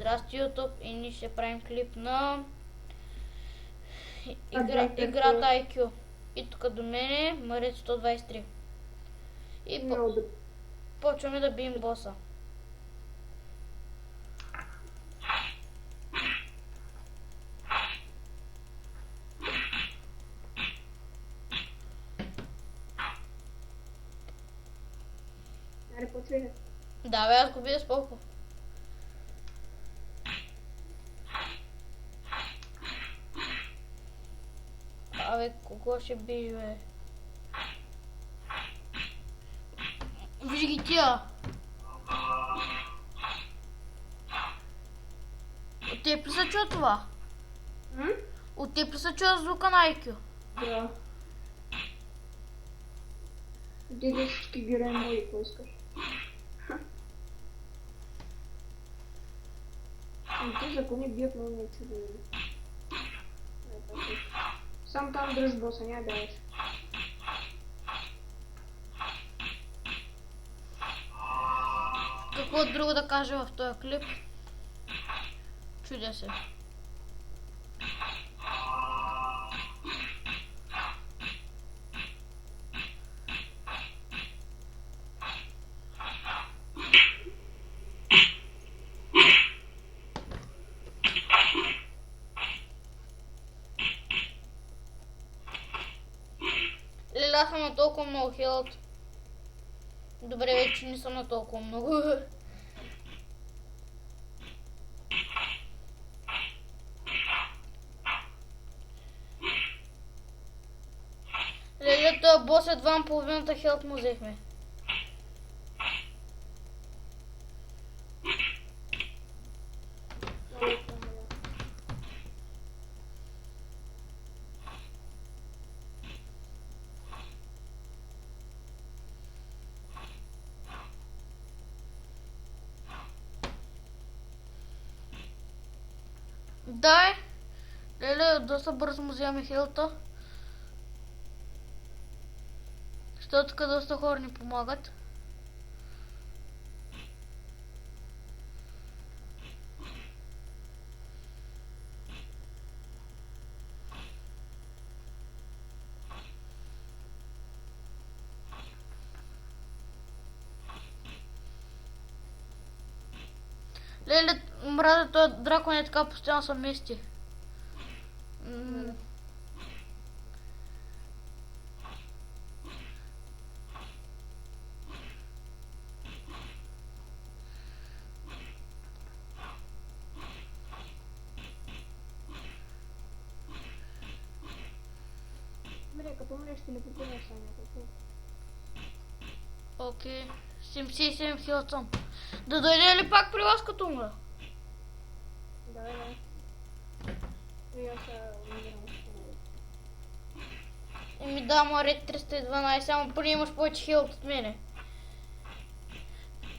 Здрасти, YouTube, и ние ще правим клип на Играта IQ. И тук до мен е Марит 123. И почваме да бием боса. Аре, почвай. Да, бе, аз го бия с полко. Абе, кого ще биеш, бе? Виж ги тия! От теб ли се чува това? От теб ли се чува звука на IQ? Да. Диди всички герои мои, какво искаш? Ти закони бият много не чудо. Сам там дръж боса, няма бягаш. Какво друго да кажа в този клип? Чудя се. Леле, аз съм на толкова много хилът. Добре, вече не съм на толкова много. Леле, този бос е 2,5 хилът му взехме. Да, леле, доста бързо му вземаме хилта. Защото тук доста хора ни помагат. Леле, мразя този дракон е така постоянно се мести. Мре, като умреш, ще не попълнеш Саня. Окей, 77 хилът съм. Да дойде ли пак при вас като умра? Давай. И аз умирам. И ми да, Марет 312, ама поне имаш повече хилът от мене.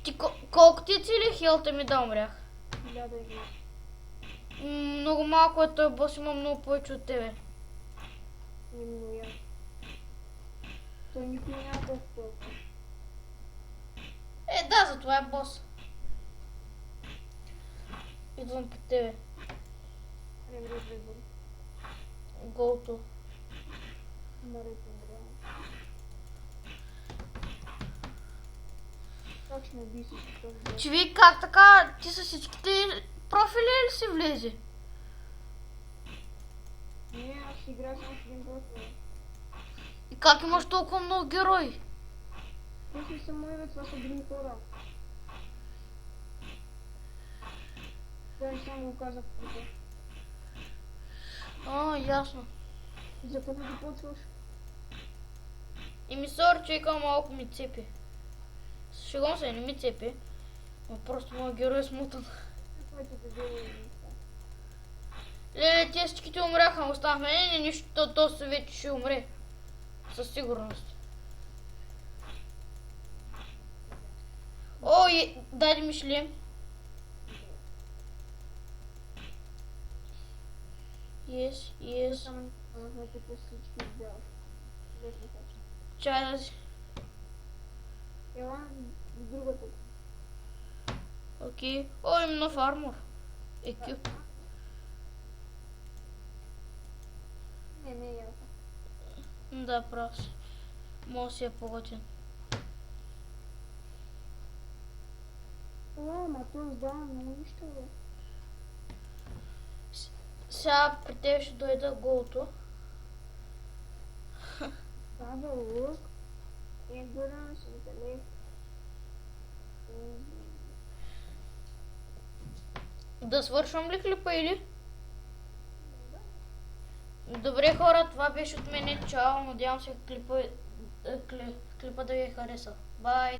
Ти колко ти цели хилта ми да умрях? 1000. Много малко е, той бос има много повече от тебе. Именно я. Той никой няма толкова. Е, да, за това е бос. Идвам по тебе. Голто. Как ще ме би си този? Чуви, как така? Ти с всичките профили ли си влезе? Не, аз ще играя само с един профил. И как имаш толкова много герои? Те си са мои, бе, това са други хора. Той само го казах преди. Ясно. За какво да почваш? И ми сорчейка малко ми цепи. Шегом се, не ми цепи. Но просто моят герой е смутан. Леле, те всичките умряха, останахме. Не, нищо, то се вече ще умре. Със сигурност. Дай ми шлем. Yes. Чай да си. Ела другата. Окей. Има нов армор. екип. Не е яко. Да, прав си. Може да си е по-готин. О, ма той издава много нищо, бе. Сега при теб ще дойде голото. Става лук. Endurance, intellect. Да свършвам ли клипа или? Добре хора, това беше от мен. Чао, надявам се клипа да ви е харесал. Бай!